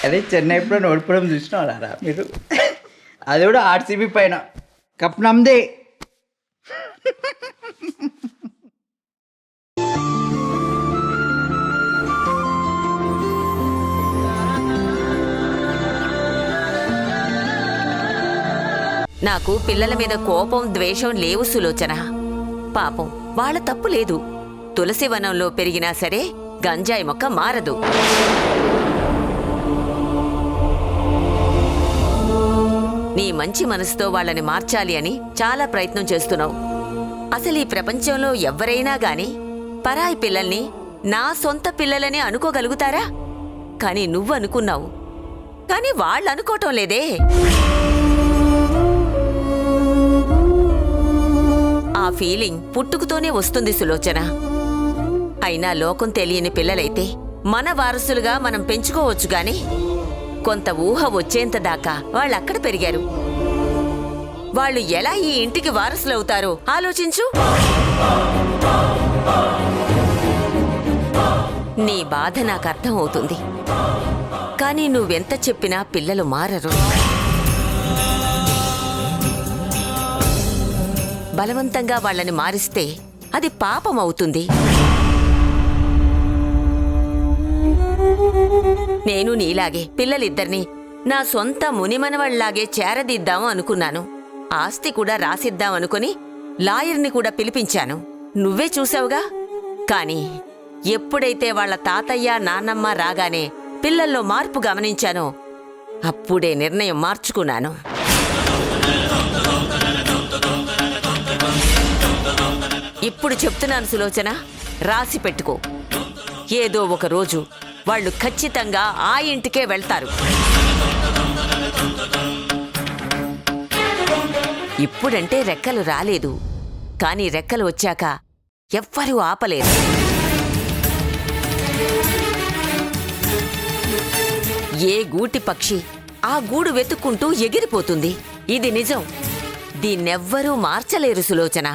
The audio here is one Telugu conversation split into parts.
అదే చెన్నై ఎప్పుడో ఓడిపోవడం చూసినారా మీరు? అది కూడా ఆర్సీబీ పైన. కప్ నమ్దే. నాకు పిల్లల మీద కోపం ద్వేషం లేవు సులోచన. పాపం వాళ్ళ తప్పు లేదు. తులసి వనంలో పెరిగినా సరే గంజాయి మొక్క మారదు. నీ మంచి మనసుతో వాళ్ళని మార్చాలి అని చాలా ప్రయత్నం చేస్తున్నావు. అసలు ఈ ప్రపంచంలో ఎవ్వరైనా గాని పరాయి పిల్లల్ని నా సొంత పిల్లలని అనుకోగలుగుతారా? కాని నువ్వనుకున్నావు. కాని వాళ్ళనుకోవటం లేదే. ఆ ఫీలింగ్ పుట్టుకతోనే వస్తుంది సులోచన. అయినా లోకం తెలియని పిల్లలైతే మన వారసులుగా మనం పెంచుకోవచ్చు గాని కొంత ఊహ వచ్చేంత దాకా వాళ్ళక్కడ పెరిగారు. వాళ్ళు ఎలా ఈ ఇంటికి వారసులవుతారో ఆలోచించు. నీ బాధ నాకు అర్థం అవుతుంది. కానీ నువ్వెంత చెప్పినా పిల్లలు మారరు. బలవంతంగా వాళ్ళని మారిస్తే అది పాపం అవుతుంది. నేను నీలాగే పిల్లలిద్దరినీ నా సొంత మునిమనవళ్లాగే చేరదిద్దాము అనుకున్నాను. ఆస్తి కూడా రాసిద్దామనుకుని లాయర్ని కూడా పిలిపించాను. నువ్వే చూసావుగా. కాని ఎప్పుడైతే వాళ్ళ తాతయ్య నాన్నమ్మ రాగానే పిల్లల్లో మార్పు గమనించానో అప్పుడే నిర్ణయం మార్చుకున్నాను. ఇప్పుడు చెప్తున్నాను సులోచన, రాసి పెట్టుకో. ఏదో ఒక రోజు వాళ్ళు ఖచ్చితంగా ఆ ఇంటికే వెళ్తారు. ఇప్పుడంటే రెక్కలు రాలేదు, కానీ రెక్కలు వచ్చాక ఎవ్వరూ ఆపలేరు. ఏ గూటి పక్షి ఆ గూడు వెతుక్కుంటూ ఎగిరిపోతుంది. ఇది నిజం. దీన్నెవ్వరూ మార్చలేరు సులోచన.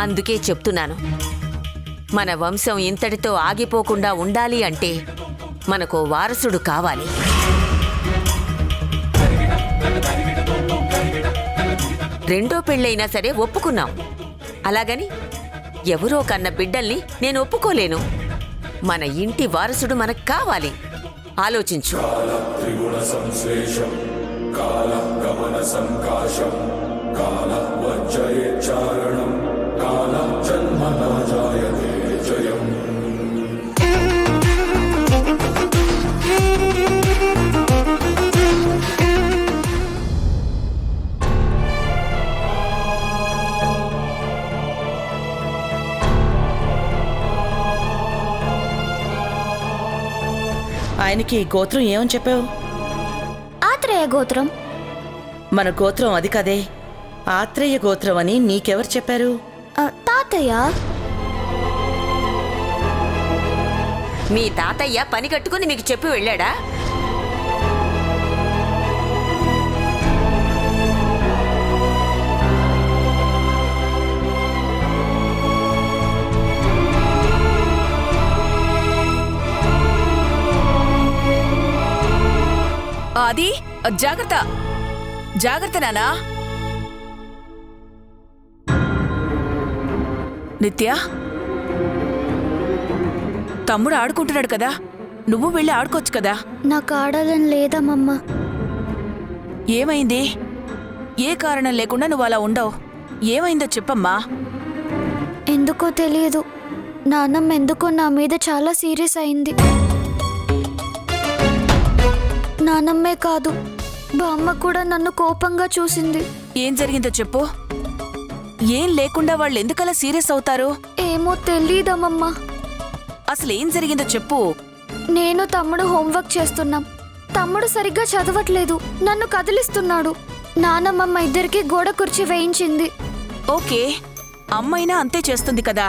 అందుకే చెప్తున్నాను, మన వంశం ఇంతటితో ఆగిపోకుండా ఉండాలి అంటే మనకో వారసుడు కావాలి. రెండో పెళ్ళైనా సరే ఒప్పుకున్నాం. అలాగని ఎవరో కన్న బిడ్డల్ని నేను ఒప్పుకోలేను. మన ఇంటి వారసుడు మనకు కావాలి. ఆలోచించు. ఆయనకి గోత్రం ఏమని చెప్పావు? ఆత్రేయ గోత్రం. మన గోత్రం అది కదే. ఆత్రేయ గోత్రం అని నీకెవరు చెప్పారు? తాతయ్య. మీ తాతయ్య పని కట్టుకుని మీకు చెప్పి వెళ్ళాడా? అది జాగ్రత్త జాగ్రత్త నానా. నిత్య, తమ్ముడు ఆడుకుంటున్నాడు కదా, నువ్వు వెళ్ళి ఆడుకోవచ్చు కదా. నాకు ఆడాలని లేదమ్మమ్మ. ఏమైంది? ఏ కారణం లేకుండా నువ్వు అలా ఉండవు. ఏమైందో చెప్పమ్మా. ఎందుకో తెలియదు, నాన్నమ్మ ఎందుకో నా మీద చాలా సీరియస్ అయింది. నానమ్మే కాదు, బామ్మ కూడా నన్ను కోపంగా చూసింది. ఏం జరిగిందో చెప్పు. ఏం లేకుండా వాళ్ళు ఎందుకలా సీరియస్ అవుతారు? ఏమో తెలీదమ్మమ్మ. అసలు ఏం జరిగిందో చెప్పు. నేను తమ్ముడు హోంవర్క్ చేస్తున్నాం. తమ్ముడు సరిగ్గా చదవట్లేదు, నన్ను కదిలిస్తున్నాడు. నానమ్మమ్మ ఇద్దరికి గోడ కుర్చీ వేయించింది. ఓకే, అమ్మైనా అంతే చేస్తుంది కదా.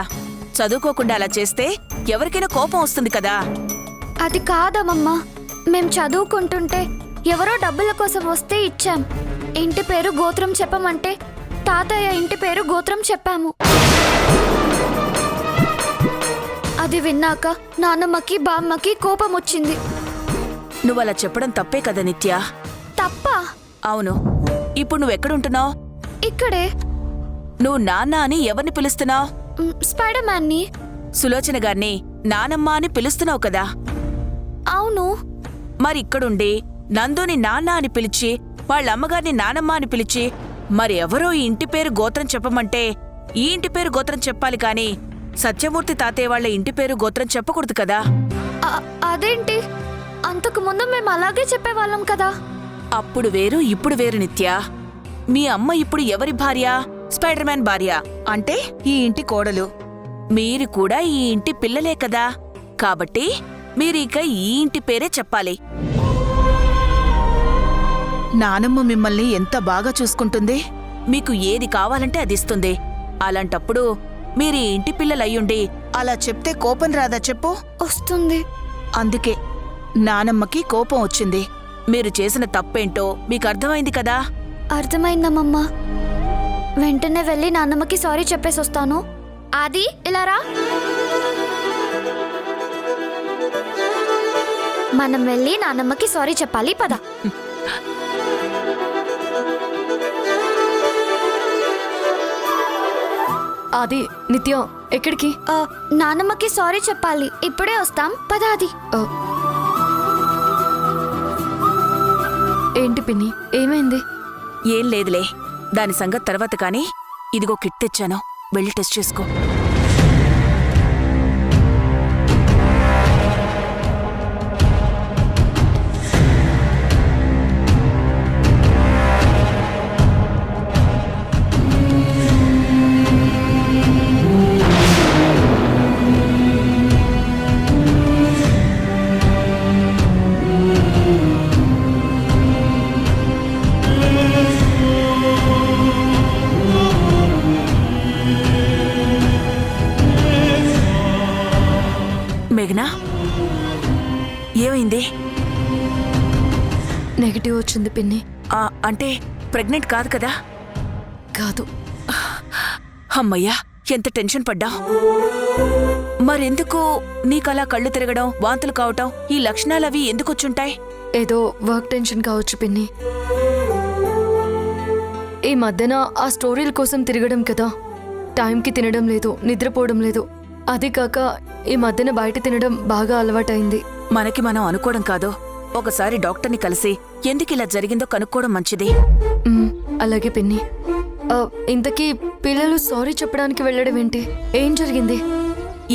చదువుకోకుండా అలా చేస్తే ఎవరికైనా కోపం వస్తుంది కదా. అది కాదమ్మమ్మ, మేం చదువుకుంటుంటే ఎవరో డబ్బుల కోసం వస్తే ఇచ్చాం. ఇంటి పేరు గోత్రం చెప్పమంటే తాతయ్య ఇంటి పేరు గోత్రం చెప్పాము. అది ఇది విన్నాక నాన్నమ్మకి బామ్మకి కోపం వచ్చింది. నువ్వలా చెప్పడం తప్పే కదా నిత్య. తప్ప? అవును. ఇప్పుడు నువ్వెక్కడుంటున్నావు? ఇక్కడే. నువ్వు నాన్న అని ఎవరిని పిలుస్తున్నావు? స్పైడర్ మ్యాన్ని. సులోచన గారిని నానమ్మ అని పిలుస్తున్నావు కదా. అవును. మరి ఇక్కడుండి నందుని నాన్న అని పిలిచి వాళ్ళమ్మగారిని నానమ్మ అని పిలిచి మరి ఎవరో ఈ ఇంటి పేరు గోత్రం చెప్పమంటే ఈ ఇంటి పేరు గోత్రం చెప్పాలి కాని సత్యమూర్తి తాతయ్య వాళ్ళ ఇంటి పేరు గోత్రం చెప్పకూడదు కదా. అదేంటి? అంతకు ముందు మేము అలాగే చెప్పేవాళ్ళం కదా. అప్పుడు వేరు ఇప్పుడు వేరు నిత్య. మీ అమ్మ ఇప్పుడు ఎవరి భార్య? స్పైడర్ మ్యాన్ భార్య, అంటే ఈ ఇంటి కోడలు. మీరు కూడా ఈ ఇంటి పిల్లలే కదా. కాబట్టి మీరిక ఈ ఇంటి పేరే చెప్పాలి. నానమ్మ మిమ్మల్ని ఎంత బాగా చూసుకుంటుంది. మీకు ఏది కావాలంటే అది ఇస్తుంది. అలాంటప్పుడు మీరు ఈ ఇంటి పిల్లలయ్యుండి అలా చెప్తే కోపం రాదా చెప్పు? వస్తుంది. అందుకే నానమ్మకి కోపం వచ్చింది. మీరు చేసిన తప్పేంటో మీకు అర్థమైంది కదా. అర్థమైందమ్మమ్మ. వెంటనే వెళ్ళి నాన్నమ్మకి సారీ చెప్పేసి వస్తాను. ఆది, ఇలా రా. మనం వెళ్ళి నాన్నమ్మకి సారీ చెప్పాలి, పద. ఆది, నిత్య ఎక్కడికి? నాన్నమ్మకి సారీ చెప్పాలి. ఇప్పుడే వస్తాం, పద ఆది. ఏంటి పిన్ని, ఏమైంది? ఏం లేదులే, దాని సంగతి తర్వాత కానీ ఇదిగో కిట్ తెచ్చాను, వెళ్ళి టెస్ట్ చేసుకో. మేఘనా, ఏమైంది? నెగటివ్ వచ్చింది పిన్ని. అంటే ప్రెగ్నెంట్ కాదు కదా? కాదు. అమ్మయ్యా, ఎంత టెన్షన్ పడ్డా. మరెందుకు నీకలా కళ్ళు తిరగడం, వాంతులు కావటం, ఈ లక్షణాలవి ఎందుకొచ్చుంటాయి? ఏదో వర్క్ టెన్షన్ కావచ్చు పిన్ని. ఈ మధ్యన ఆ స్టోరీల కోసం తిరగడం కదా, టైంకి తినడం లేదు, నిద్రపోవడం లేదు. అది కాక ఈ మధ్యన బయట తినడం బాగా అలవాటైంది. మనకి మనం అనుకోవడం కాదు, ఒకసారి డాక్టర్ని కలిసి ఎందుకిలా జరిగిందో కనుక్కోవడం మంచిది. అలాగే పిన్ని. ఇంతకీ పిల్లలు సారీ చెప్పడానికి వెళ్ళడం ఏంటి? ఏం జరిగింది?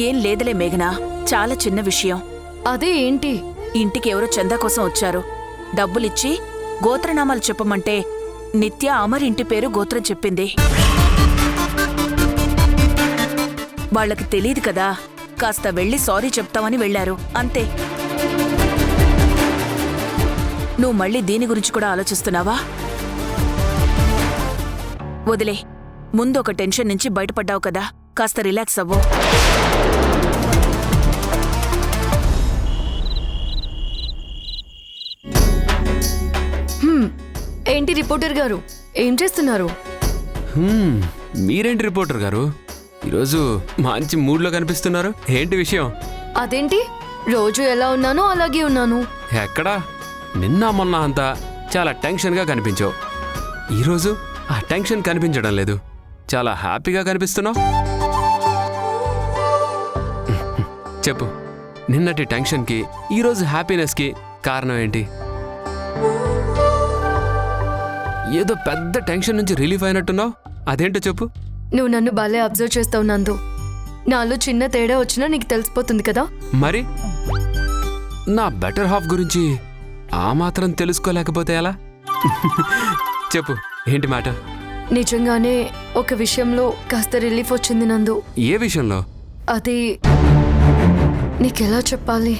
ఏం లేదులే మేఘనా, చాలా చిన్న విషయం. అదే ఏంటి? ఇంటికి ఎవరో చందా కోసం వచ్చారు. డబ్బులిచ్చి గోత్రనామాలు చెప్పమంటే నిత్య అమర్ ఇంటి పేరు గోత్రం చెప్పింది. వాళ్లకి తెలీదు కదా, కాస్త వెళ్ళి సారీ చెప్తామని వెళ్లారు, అంతే. నువ్వు మళ్ళీ దీని గురించి కూడా ఆలోచిస్తున్నావా? వదిలే, ముందు ఒక టెన్షన్ నుంచి బయటపడ్డావు కదా, కాస్త రిలాక్స్ అవ్వు. ఏంటి రిపోర్టర్ గారు, ఏం చేస్తున్నారు? మీరేంటి రిపోర్టర్ గారు, ఈరోజు మంచి మూడ్లో కనిపిస్తున్నారు, ఏంటి విషయం? అదేంటి, రోజు ఎలా ఉన్నానో అలాగే ఉన్నాను. ఎక్కడా, నిన్న మొన్న అంతా చాలా టెన్షన్గా కనిపించావు. ఈరోజు ఆ టెన్షన్ కనిపించడం లేదు, చాలా హ్యాపీగా కనిపిస్తున్నావు. చెప్పు, నిన్నటి టెన్షన్కి ఈరోజు హ్యాపీనెస్కి కారణం ఏంటి? ఏదో పెద్ద టెన్షన్ నుంచి రిలీఫ్ అయినట్టున్నావు, అదేంటో చెప్పు. నువ్వు నన్ను బాలే అబ్జర్వ్ చేస్తావు నందు. నాలో చిన్న తేడా వచ్చినా నీకు తెలిసిపోతుంది కదా. మరి నా బెటర్ హాఫ్ గురించి ఆ మాత్రం తెలుసుకోలేకపోతే ఎలా? చెప్పు, ఏంటి మాట? నిజంగానే ఒక విషయంలో కాస్త రిలీఫ్ వచ్చింది నందు. ఏ విషయంలో? అది నీకెలా చెప్పాలి?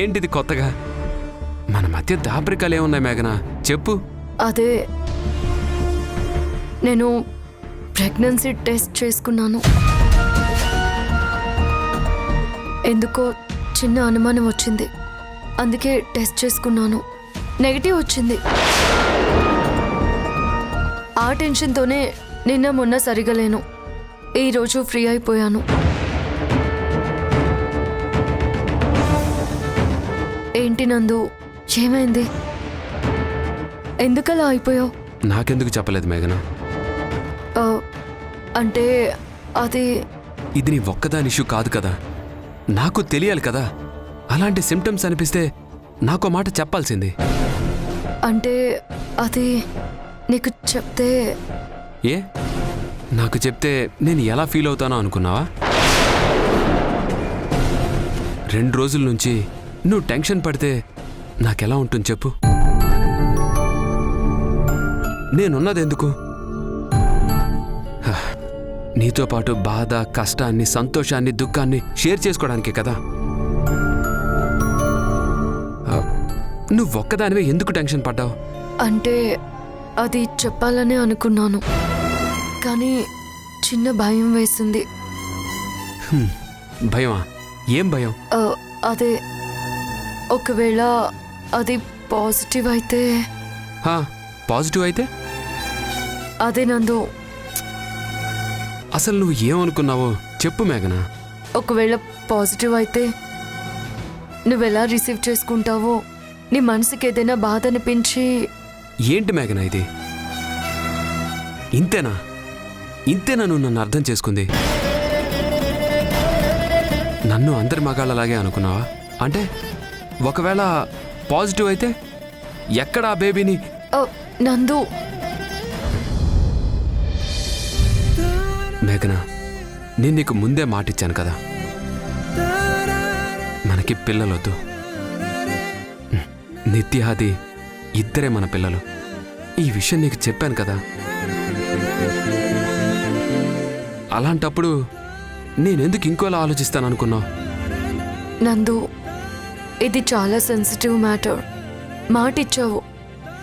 ఏంటిది కొత్తగా? మన మధ్య దాపరికాలు ఏమున్నాయి మేఘనా, చెప్పు. అదే, నేను ప్రెగ్నెన్సీ టెస్ట్ చేసుకున్నాను. ఎందుకో చిన్న అనుమానం వచ్చింది, అందుకే టెస్ట్ చేసుకున్నాను. నెగటివ్ వచ్చింది. ఆ టెన్షన్తోనే నిన్న మొన్న సరిగా లేను. ఈరోజు ఫ్రీ అయిపోయాను. ఏంటి నందు, ఏమైంది? ఎందుకలా అయిపోయావు? నాకెందుకు చెప్పలేదు మేఘన? అంటే అది ఇది నీ ఒక్కదాని ఇష్యూ కాదు కదా, నాకు తెలియాలి కదా. అలాంటి సిమ్టమ్స్ అనిపిస్తే నాకో మాట చెప్పాల్సింది. అంటే అది నీకు చెప్తే ఏ నాకు చెప్తే నేను ఎలా ఫీల్ అవుతానో అనుకున్నావా? 2 రోజుల నుంచి నువ్వు టెన్షన్ పడితే నాకెలా ఉంటుంది చెప్పు? నేనున్నదెందుకు? నీతో పాటు బాధ, కష్టాన్ని, సంతోషాన్ని, దుఃఖాన్ని షేర్ చేసుకోవడానికే కదా. నువ్వొక్కదానివే ఎందుకు టెన్షన్ పడ్డావు? అంటే అది చెప్పాలనే అనుకున్నాను, కానీ చిన్న భయం వేసింది. భయమా? ఏం భయం? అదే ఒకవేళ అది పాజిటివ్ అయితే. పాజిటివ్ అయితే? అదే నందు, అసలు నువ్వు ఏమనుకున్నావో చెప్పు మేఘన. ఒకవేళ పాజిటివ్ అయితే నువ్వెలా రిసీవ్ చేసుకుంటావో, నీ మనసుకి ఏదైనా బాధ అనిపించి. ఏంటి మేఘన ఇది? ఇంతేనా నువ్వు నన్ను అర్థం చేసుకుంది? నన్ను అందరి మగాళ్ళలాగే అనుకున్నావా? అంటే ఒకవేళ పాజిటివ్ అయితే ఎక్కడ ఆ బేబీని? నందు, మేఘన, నేను నీకు ముందే మాటిచ్చాను కదా, మనకి పిల్లలొద్దు. నిత్యాది ఇద్దరే మన పిల్లలు. ఈ విషయం నీకు చెప్పాను కదా. అలాంటప్పుడు నేనెందుకు ఇంకోలా ఆలోచిస్తాననుకున్నావు? నందు, ఇది చాలా సెన్సిటివ్ మ్యాటర్. మాట ఇచ్చావు,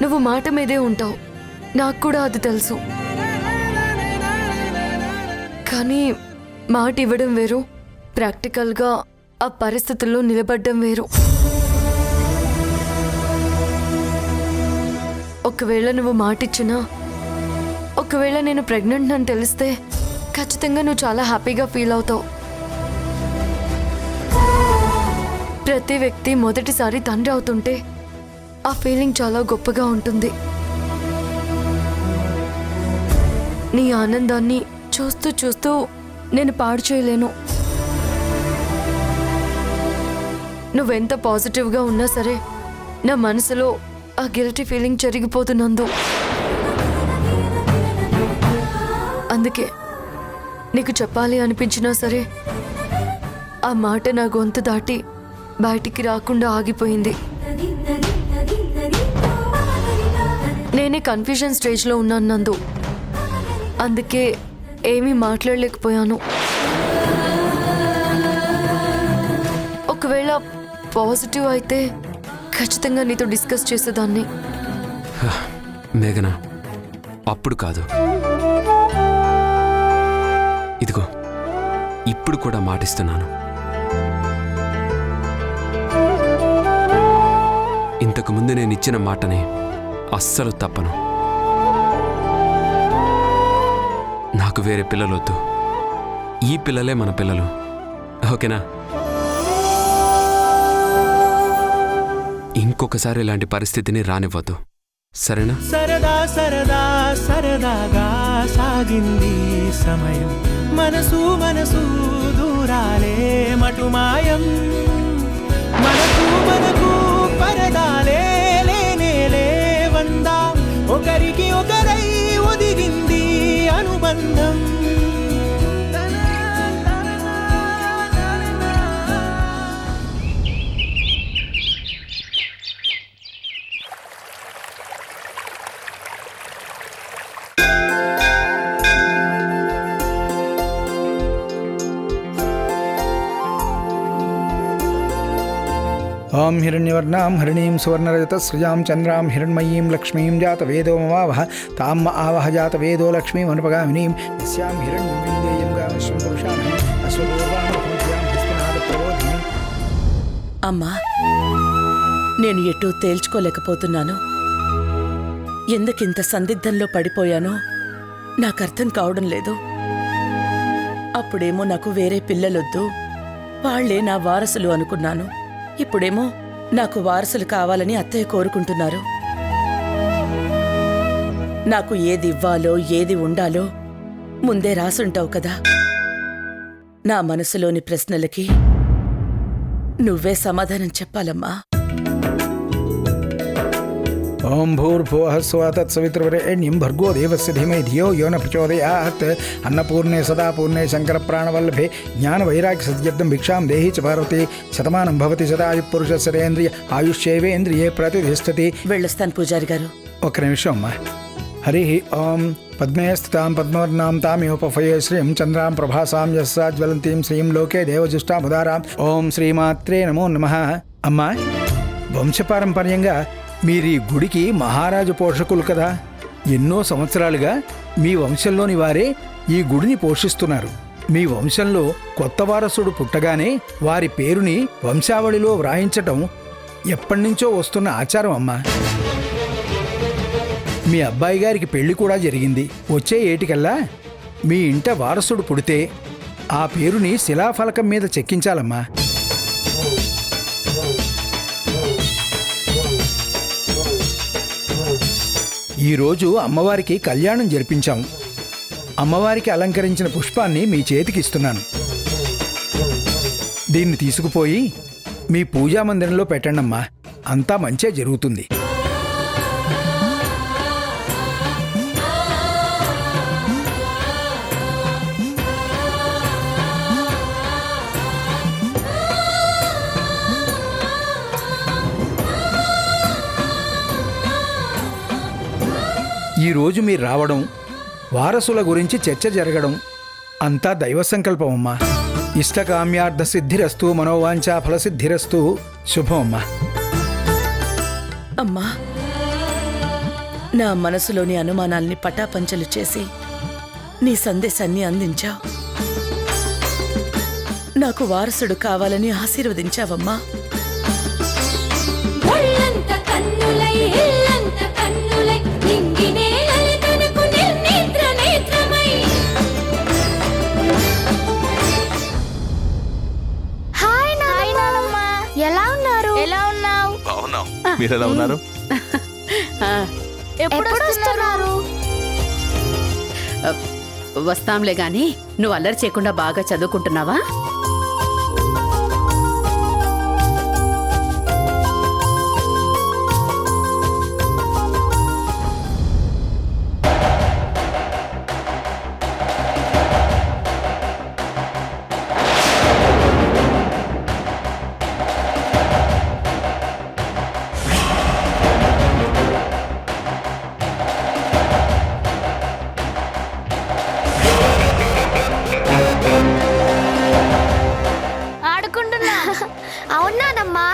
నువ్వు మాట మీదే ఉంటావు, నాకు కూడా అది తెలుసు. కానీ మాట ఇవ్వడం వేరు, ప్రాక్టికల్గా ఆ పరిస్థితుల్లో నిలబడ్డం వేరు. ఒకవేళ నువ్వు మాటిచ్చినా, ఒకవేళ నేను ప్రెగ్నెంట్ అని తెలిస్తే ఖచ్చితంగా నువ్వు చాలా హ్యాపీగా ఫీల్ అవుతావు. ప్రతి వ్యక్తి మొదటిసారి తండ్రి అవుతుంటే ఆ ఫీలింగ్ చాలా గొప్పగా ఉంటుంది. నీ ఆనందాన్ని చూస్తూ చూస్తూ నేను పాడు చేయలేను. నువ్వెంత పాజిటివ్గా ఉన్నా సరే నా మనసులో ఆ గిల్టీ ఫీలింగ్ జరిగిపోతున్నందు. అందుకే నీకు చెప్పాలి అనిపించినా సరే ఆ మాట నా గొంతు దాటి బయటికి రాకుండా ఆగిపోయింది. నేనే కన్ఫ్యూజన్ స్టేజ్లో ఉన్నాను నందు, అందుకే ఏమీ మాట్లాడలేకపోయాను. ఒకవేళ పాజిటివ్ అయితే ఖచ్చితంగా నీతో డిస్కస్ చేసేదాన్ని. మేఘన, అప్పుడు కాదు, ఇదిగో ఇప్పుడు కూడా మాటిస్తున్నాను. ఇంతకుముందు నేను ఇచ్చిన మాటని అస్సలు తప్పను. నాకు వేరే పిల్లలొద్దు, ఈ పిల్లలే మన పిల్లలు. ఓకేనా? ఇంకొకసారి ఇలాంటి పరిస్థితిని రానివ్వద్దు, సరేనా? సరదా సరదా సరదాగా సాగింది సమయం, మనసు మనసు దూరాలే మటుమాయం, మనకు పరదాలే లేనే లేవందా, ఒకరికి ఒకరై ఒదిగింది అనుబంధం. ఓం హిరణ్యవర్ణాం హరిణీం సువర్ణరజతస్రజాం చంద్రాం హిరణ్మయీం లక్ష్మీం జాతవేదోమవావహ తామ్మ ఆవహ జాతవేదో లక్ష్మీం అనుపగామినీం యస్యాం హిరణ్యం విందేయం గామశ్వం పురుషాణం అశ్వపూర్వాణం హస్తినాథప్రబోధిని. అమ్మా, నేను ఎటూ తేల్చుకోలేకపోతున్నాను. ఎందుకింత సందిగ్ధంలో పడిపోయానో నాకర్థం కావడం లేదు. అప్పుడేమో నాకు వేరే పిల్లలొద్దు, వాళ్లే నా వారసులు అనుకున్నాను. ఇప్పుడేమో నాకు వారసులు కావాలని అత్తయ్య కోరుకుంటున్నారు. నాకు ఏది ఇవ్వాలో ఏది ఉండాలో ముందే రాసుంటావు కదా. నా మనసులోని ప్రశ్నలకి నువ్వే సమాధానం చెప్పాలమ్మా. ఓం భూర్భువః స్వః తత్సవితుర్వరేణ్యం భర్గో దేవస్య ధీమహి ధియో యో న ప్రచోదయాత్. అన్నపూర్ణే సదా పూర్ణే శంకర ప్రాణవల్లభే జ్ఞాన వైరాగ్య సత్యర్థం భిక్షాం దేహి చ పార్వతి. శతమానం భవతి సదాయు పురుషస్యేంద్రియ ఆయుష్యేవేంద్రియే ప్రతిష్టతి. వెళ్ళొస్తాను పూజారి గారు. ఒక్క నిమిషం అమ్మా. హరి ఓం పద్మే స్థితాం పద్మవర్ణాం తామియోపఫయే శ్రీం చంద్రాం ప్రభాసాం యస్సా జ్వలంతీం శ్రీం లోకే దేవజుష్టాముదారాం. ఓం శ్రీమాత్రే నమో నమః. అమ్మా, వంశపారంపర్యంగా మీరు ఈ గుడికి మహారాజు పోషకులు కదా. ఎన్నో సంవత్సరాలుగా మీ వంశంలోని వారే ఈ గుడిని పోషిస్తున్నారు. మీ వంశంలో కొత్త వారసుడు పుట్టగానే వారి పేరుని వంశావళిలో వ్రాయించటం ఎప్పటినుంచో వస్తున్న ఆచారం అమ్మా. మీ అబ్బాయి గారికి పెళ్లి కూడా జరిగింది. వచ్చే ఏటికల్లా మీ ఇంట వారసుడు పుడితే ఆ పేరుని శిలాఫలకం మీద చెక్కించాలమ్మా. ఈరోజు అమ్మవారికి కళ్యాణం జరిపించాము. అమ్మవారికి అలంకరించిన పుష్పాన్ని మీ చేతికి ఇస్తున్నాను. దీన్ని తీసుకుపోయి మీ పూజా మందిరంలో పెట్టండమ్మా. అంతా మంచే జరుగుతుంది. ఈరోజు మీరు రావడం, వారసుల గురించి చర్చ జరగడం అంతా దైవ సంకల్పం అమ్మా. ఇష్టకామ్యార్థ సిద్ధిరస్తు, మనోవాంఛా ఫలసిద్ధిరస్తు. శుభం అమ్మా. అమ్మా, నా మనసులోని అనుమానాల్ని పటాపంచలు చేసి నీ సందేశాన్ని అందించావు. నాకు వారసుడు కావాలని ఆశీర్వదించావమ్మా. ఎలా ఉన్నారు? ఎలా ఉన్నావు? బాగున్నాం. మీరు ఎలా ఉన్నారు? ఎప్పుడు వస్తున్నారు? వస్తాంలే గాని నువ్వు అల్లరి చేయకుండా బాగా చదువుకుంటున్నావా? అవునానమ్మా.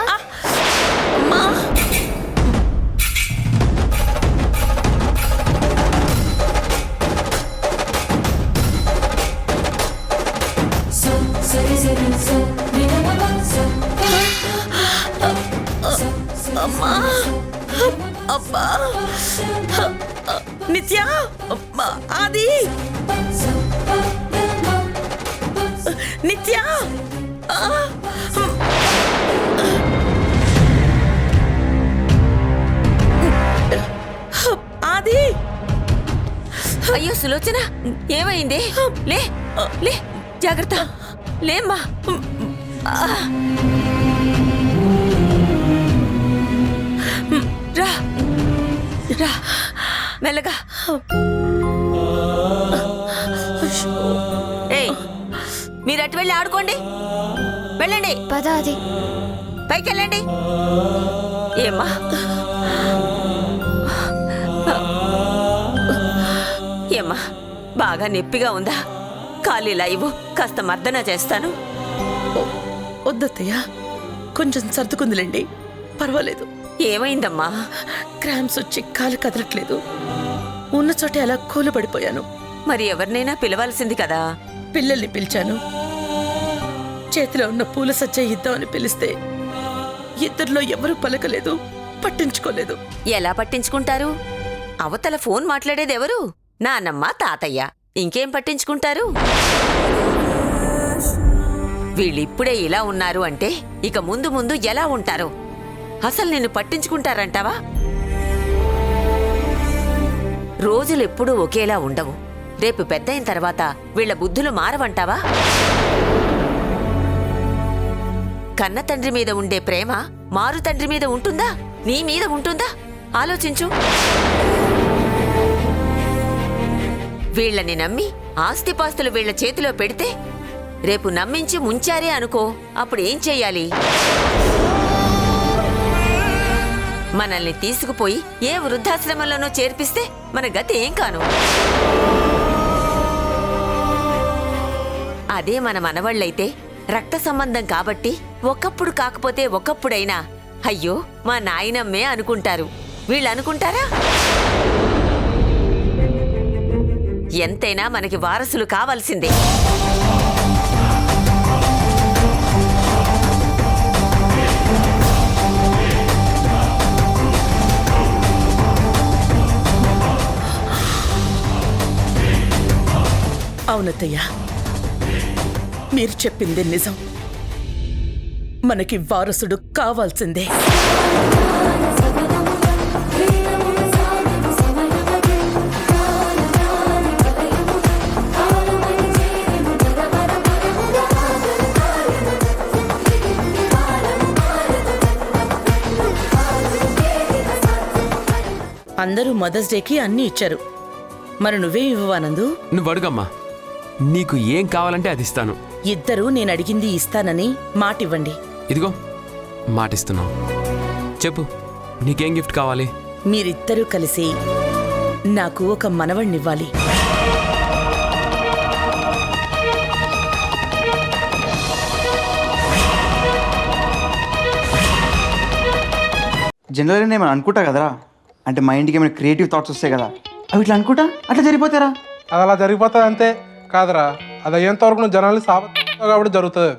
నిత్య, ఆది, నిత్య, ఆది. అయ్యో సులోచన, ఏమైంది? లే లే, జాగ్రత్త, లేమ్మా. రా రా, మెల్లగా. ఏయ్, మీరు అటు వెళ్ళి ఆడుకోండి. వెళ్ళండి. పదాది పైకి వెళ్ళండి. ఏమ్మా, ఏమ్మా, బాగా నొప్పిగా ఉందా? కాలు ఇలా ఇవ్వు, కాస్త మర్దన చేస్తాను. వద్దత్తయ్య, కొంచెం సర్దుకుందిలేండి, పర్వాలేదు. ఏమైందమ్మా? క్రాంప్స్ వచ్చి కాలు కదలట్లేదు. ఉన్న చోటే అలా కూలబడిపోయాను. మరి ఎవరినైనా పిలవాల్సింది కదా. పిల్లల్ని పిలిచాను. చేతిలో ఉన్న పూల సజ్జ ఇద్దామని పిలిస్తే ఇద్దరిలో ఎవరూ పలకలేదు, పట్టించుకోలేదు. ఎలా పట్టించుకుంటారు? అవతల ఫోన్ మాట్లాడేది ఎవరు? నాన్నమ్మ, తాతయ్య. ఇంకేం పట్టించుకుంటారు? వీళ్ళిప్పుడే ఇలా ఉన్నారు అంటే ఇక ముందు ముందు ఎలా ఉంటారో. అసలు నిన్ను పట్టించుకుంటారంటావా? రోజులెప్పుడూ ఒకేలా ఉండవు. రేపు పెద్దయిన తర్వాత వీళ్ల బుద్ధులు మారవంటావా? కన్న తండ్రి మీద ఉండే ప్రేమ మారు తండ్రి మీద ఉంటుందా? నీ మీద ఉంటుందా? ఆలోచించు. వీళ్ళని నమ్మి ఆస్తిపాస్తులు వీళ్ల చేతిలో పెడితే రేపు నమ్మించి ముంచారే అనుకో, అప్పుడు ఏం చెయ్యాలి? మనల్ని తీసుకుపోయి ఏ వృద్ధాశ్రమంలోనో చేర్పిస్తే మన గతి ఏం కాను? అదే మన మనవళ్ళైతే రక్త సంబంధం కాబట్టి ఒకప్పుడు కాకపోతే ఒకప్పుడైనా అయ్యో మా నాయనమ్మే అనుకుంటారు. వీళ్ళు అనుకుంటారా? ఎంతైనా మనకి వారసులు కావాల్సిందే. అవునత్తయ్య, మీరు చెప్పింది నిజం. మనకి వారసుడు కావాల్సిందే. అందరూ మదర్స్ డేకి అన్నీ ఇచ్చారు, మరి నువ్వేం ఇవ్వవానందు? నువ్వు అడుగమ్మా, నీకు ఏం కావాలంటే అది ఇస్తాను. ఇద్దరూ నేను అడిగింది ఇస్తానని మాటివ్వండి. ఇదిగో మాటిస్తున్నావు. చెప్పు, నీకేం గిఫ్ట్ కావాలి? మీరిద్దరూ కలిసి నాకు ఒక మనవణ్ణివ్వాలి. జనరల్గా నేను అనుకుంటా కదరా, అంటే మైండ్కి ఏమైనా క్రియేటివ్ థాట్స్ వస్తాయి కదా, అవి ఇట్లా అనుకుంటా అట్లా జరిగిపోతారా? అది అలా జరిగిపోతుంది అంతే కాదురా, అది అయ్యేంత వరకు నువ్వు జనాల్ని కాబట్టి జరుగుతుంది.